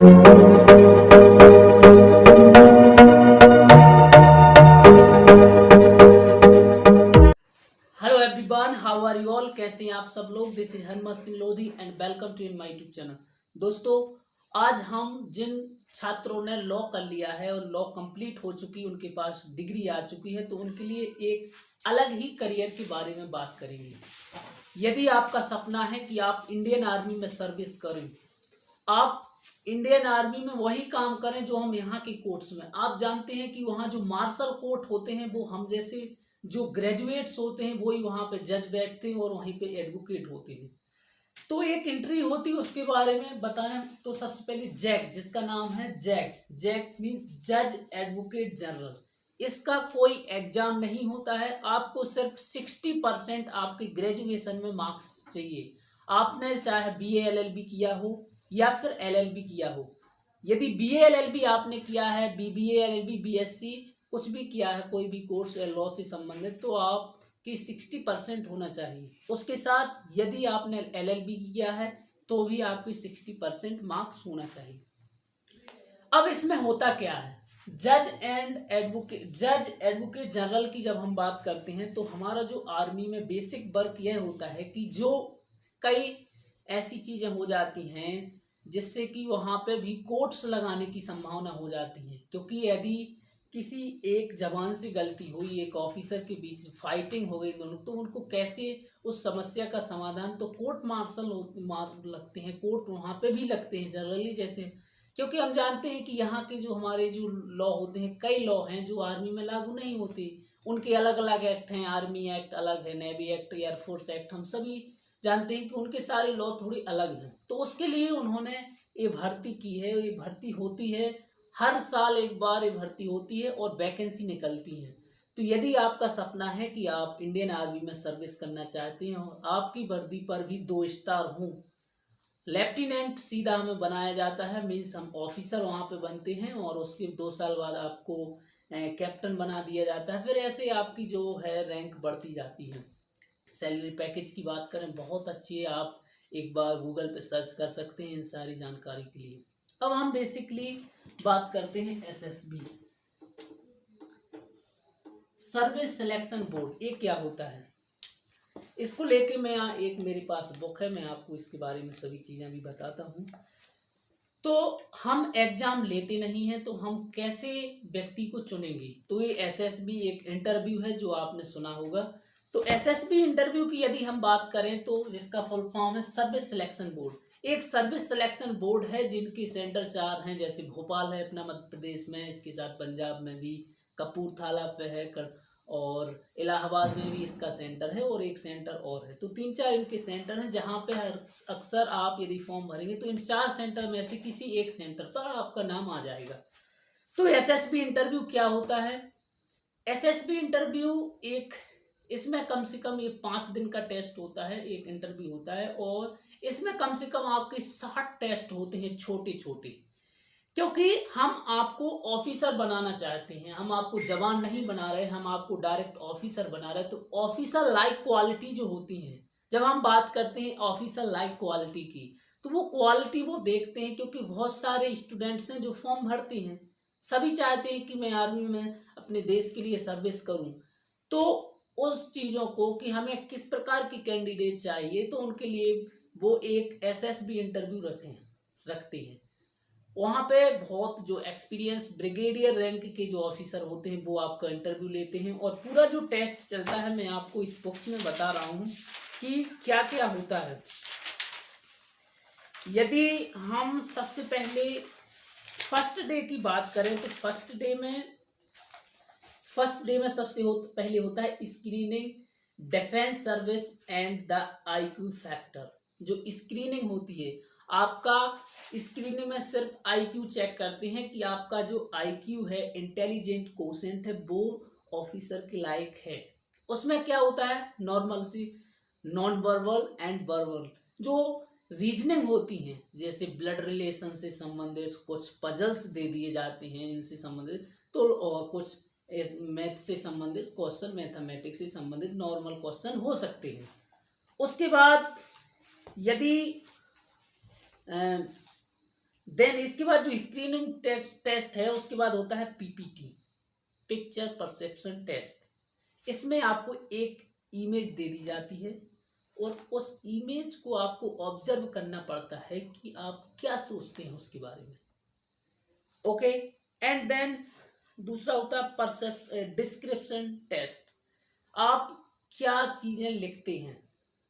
Hello everyone, how are you all. कैसे हैं आप सब लोग। This is Harmat Singh Lodhi and welcome to in my YouTube channel. दोस्तों, आज हम जिन छात्रों ने लॉ कर लिया है और लॉ कंप्लीट हो चुकी, उनके पास डिग्री आ चुकी है, तो उनके लिए एक अलग ही करियर के बारे में बात करेंगे। यदि आपका सपना है कि आप इंडियन आर्मी में सर्विस करें, आप इंडियन आर्मी में वही काम करें जो हम यहाँ के कोर्ट्स में, आप जानते हैं कि वहाँ जो मार्शल कोर्ट होते हैं वो हम जैसे जो ग्रेजुएट्स होते हैं वही वहाँ पे जज बैठते हैं और वहीं पे एडवोकेट होते हैं। तो एक एंट्री होती है, उसके बारे में बताएं तो सबसे पहले जैक, जिसका नाम है जैक। जैक मीन्स जज एडवोकेट जनरल। इसका कोई एग्जाम नहीं होता है, आपको सिर्फ 60% आपके ग्रेजुएशन में मार्क्स चाहिए। आपने चाहे BA LLB किया हो या फिर LLB किया हो। यदि BA LLB आपने किया है, BBA LLB BSc कुछ भी किया है, कोई भी कोर्स या लॉ से संबंधित, तो आपकी 60% होना चाहिए। उसके साथ यदि आपने LLB किया है तो भी आपकी 60% मार्क्स होना चाहिए। अब इसमें होता क्या है, जज एडवोकेट जनरल की जब हम बात करते हैं तो हमारा जो आर्मी में बेसिक वर्क यह होता है कि जो कई ऐसी चीजें हो जाती हैं जिससे कि वहां पे भी कोर्ट्स लगाने की संभावना हो जाती है, क्योंकि यदि किसी एक जवान से गलती हुई, एक ऑफिसर के बीच फाइटिंग हो गई दोनों, तो उनको कैसे उस समस्या का समाधान, तो कोर्ट मार्शल लगते हैं, कोर्ट वहां पे भी लगते हैं जनरली, जैसे क्योंकि हम जानते हैं कि यहाँ के जो हमारे जो लॉ होते हैं, कई लॉ हैं जो आर्मी में लागू नहीं होते, उनके अलग अलग एक्ट हैं। आर्मी एक्ट अलग है, नेवी एक्ट, एयरफोर्स एक्ट, हम सभी जानते हैं कि उनके सारे लॉ थोड़ी अलग हैं। तो उसके लिए उन्होंने ये भर्ती की है, ये भर्ती होती है हर साल एक बार, ये भर्ती होती है और वैकेंसी निकलती है। तो यदि आपका सपना है कि आप इंडियन आर्मी में सर्विस करना चाहते हैं और आपकी वर्दी पर भी 2 स्टार हों, लेफ्टिनेंट सीधा हमें बनाया जाता है, मीन्स हम ऑफिसर वहाँ पे बनते हैं और उसके 2 साल बाद आपको कैप्टन बना दिया जाता है। फिर ऐसे आपकी जो है रैंक बढ़ती जाती है। सैलरी पैकेज की बात करें, बहुत अच्छी है, आप एक बार गूगल पे सर्च कर सकते हैं इन सारी जानकारी के लिए। अब हम बेसिकली बात करते हैं SSB, सर्विस सिलेक्शन बोर्ड। ये क्या होता है, इसको लेके मैं यहाँ एक मेरे पास बुक है, मैं आपको इसके बारे में सभी चीज़ें भी बताता हूँ। तो हम एग्जाम लेते नहीं हैं तो हम कैसे व्यक्ति को चुनेंगे, तो ये SSB एक इंटरव्यू है जो आपने सुना होगा। तो SSB इंटरव्यू की यदि हम बात करें तो जिसका फुल फॉर्म है सर्विस सिलेक्शन बोर्ड। एक सर्विस सिलेक्शन बोर्ड है जिनकी सेंटर 4 हैं, जैसे भोपाल है अपना मध्य प्रदेश में, इसके साथ पंजाब में भी कपूरथला पे है, और इलाहाबाद में भी इसका सेंटर है, और एक सेंटर और है। तो 3-4 इनके सेंटर हैं जहाँ पे अक्सर आप यदि फॉर्म भरेंगे तो इन 4 सेंटर में से किसी एक सेंटर पर आपका नाम आ जाएगा। तो SSB इंटरव्यू क्या होता है, SSB इंटरव्यू एक, इसमें कम से कम ये 5 दिन का टेस्ट होता है, एक इंटरव्यू होता है, और इसमें कम से कम आपके 60 टेस्ट होते हैं छोटे छोटे, क्योंकि हम आपको ऑफिसर बनाना चाहते हैं, हम आपको जवान नहीं बना रहे, हम आपको डायरेक्ट ऑफिसर बना रहे। तो ऑफिसर लाइक क्वालिटी जो होती है, जब हम बात करते हैं ऑफिसर लाइक क्वालिटी की, तो वो क्वालिटी वो देखते हैं, क्योंकि बहुत सारे स्टूडेंट्स हैं जो फॉर्म भरते हैं, सभी चाहते हैं कि मैं आर्मी में अपने देश के लिए सर्विस करूं। तो उस चीज़ों को कि हमें किस प्रकार की कैंडिडेट चाहिए, तो उनके लिए वो एक SSB इंटरव्यू रखते हैं। वहाँ पे बहुत जो एक्सपीरियंस ब्रिगेडियर रैंक के जो ऑफिसर होते हैं वो आपका इंटरव्यू लेते हैं, और पूरा जो टेस्ट चलता है मैं आपको इस बुक्स में बता रहा हूँ कि क्या क्या होता है। यदि हम सबसे पहले फर्स्ट डे की बात करें तो फर्स्ट डे में सबसे पहले होता है screening, defence service and the IQ factor. जो स्क्रीनिंग होती है, आपका स्क्रीनिंग में सिर्फ IQ चेक करते हैं कि आपका जो IQ है, इंटेलिजेंट कोशेंट है, वो ऑफिसर के लायक है। उसमें क्या होता है, नॉर्मल सी नॉन वर्बल एंड वर्बल जो रीजनिंग होती हैं, जैसे ब्लड रिलेशन से संबंधित कुछ पजल्स दे दिए जाते हैं इनसे संबंधित, तो और कुछ मैथ से संबंधित क्वेश्चन, मैथमेटिक्स से संबंधित नॉर्मल क्वेश्चन हो सकते हैं। उसके बाद यदि देन इसके बाद जो स्क्रीनिंग टेस्ट है उसके बाद होता है पीपीटी, पिक्चर परसेप्शन टेस्ट। इसमें आपको एक इमेज दे दी जाती है और उस इमेज को आपको ऑब्जर्व करना पड़ता है कि आप क्या सोचते हैं उसके बारे में। ओके, एंड देन दूसरा होता है डिस्क्रिप्शन टेस्ट। आप क्या चीजें लिखते हैं,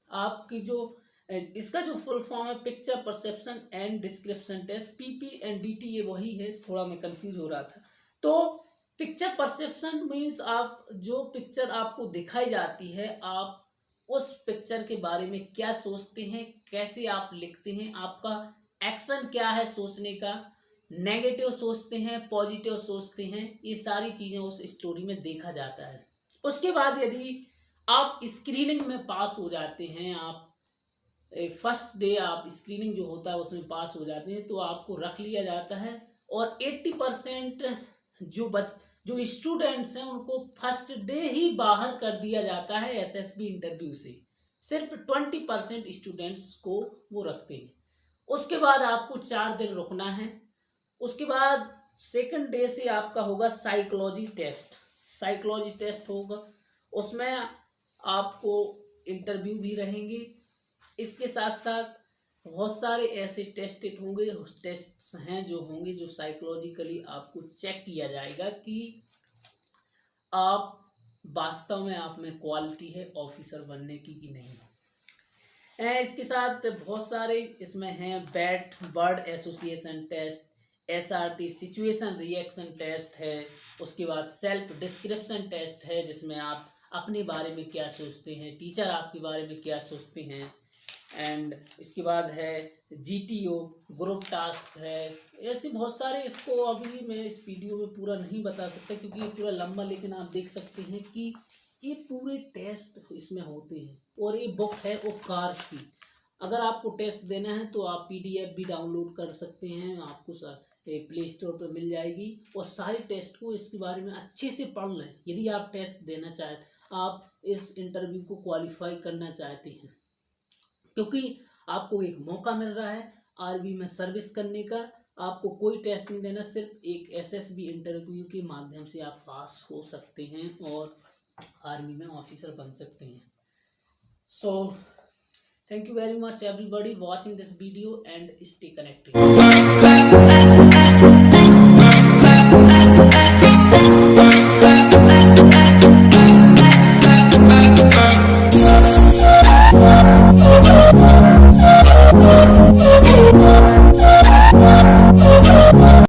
आपकी जो इसका जो फुल फॉर्म है picture perception and description test, PP and DT, ये वही है, थोड़ा मैं कंफ्यूज हो रहा था। तो पिक्चर परसेप्शन मीन्स आप जो पिक्चर आपको दिखाई जाती है, आप उस पिक्चर के बारे में क्या सोचते हैं, कैसे आप लिखते हैं, आपका एक्शन क्या है सोचने का, नेगेटिव सोचते हैं, पॉजिटिव सोचते हैं, ये सारी चीज़ें उस स्टोरी में देखा जाता है। उसके बाद यदि आप स्क्रीनिंग में पास हो जाते हैं, आप फर्स्ट डे आप स्क्रीनिंग जो होता है उसमें पास हो जाते हैं, तो आपको रख लिया जाता है और 80% जो स्टूडेंट्स हैं उनको फर्स्ट डे ही बाहर कर दिया जाता है एसएसबी इंटरव्यू से। सिर्फ 20% स्टूडेंट्स को वो रखते हैं। उसके बाद आपको 4 दिन रुकना है। उसके बाद सेकंड डे से आपका होगा साइकोलॉजी टेस्ट। साइकोलॉजी टेस्ट होगा, उसमें आपको इंटरव्यू भी रहेंगे। इसके साथ साथ बहुत सारे ऐसे टेस्ट होंगे, टेस्ट्स हैं जो होंगे जो साइकोलॉजिकली आपको चेक किया जाएगा कि आप वास्तव में आप में क्वालिटी है ऑफिसर बनने की कि नहीं। इसके साथ बहुत सारे इसमें हैं WAT word association test, SRT situation reaction test है। उसके बाद सेल्फ डिस्क्रिप्शन टेस्ट है जिसमें आप अपने बारे में क्या सोचते हैं, टीचर आपके बारे में क्या सोचते हैं। एंड इसके बाद है जीटीओ ग्रुप टास्क है। ऐसे बहुत सारे, इसको अभी मैं इस वीडियो में पूरा नहीं बता सकता क्योंकि ये पूरा लंबा, लेकिन आप देख सकते हैं कि ये पूरे टेस्ट इसमें होते हैं। और ये बुक है उपकार्स की, अगर आपको टेस्ट देना है तो आप पीडीएफ भी डाउनलोड कर सकते हैं, आपको प्ले स्टोर पर मिल जाएगी। और सारे टेस्ट को इसके बारे में अच्छे से पढ़ लें यदि आप टेस्ट देना चाहते, आप इस इंटरव्यू को क्वालिफाई करना चाहते हैं, क्योंकि आपको एक मौका मिल रहा है आर्मी में सर्विस करने का। आपको कोई टेस्ट नहीं देना, सिर्फ एक एसएसबी इंटरव्यू के माध्यम से आप पास हो सकते हैं और आर्मी में ऑफिसर बन सकते हैं। So thank you very much everybody watching this video and stay connected.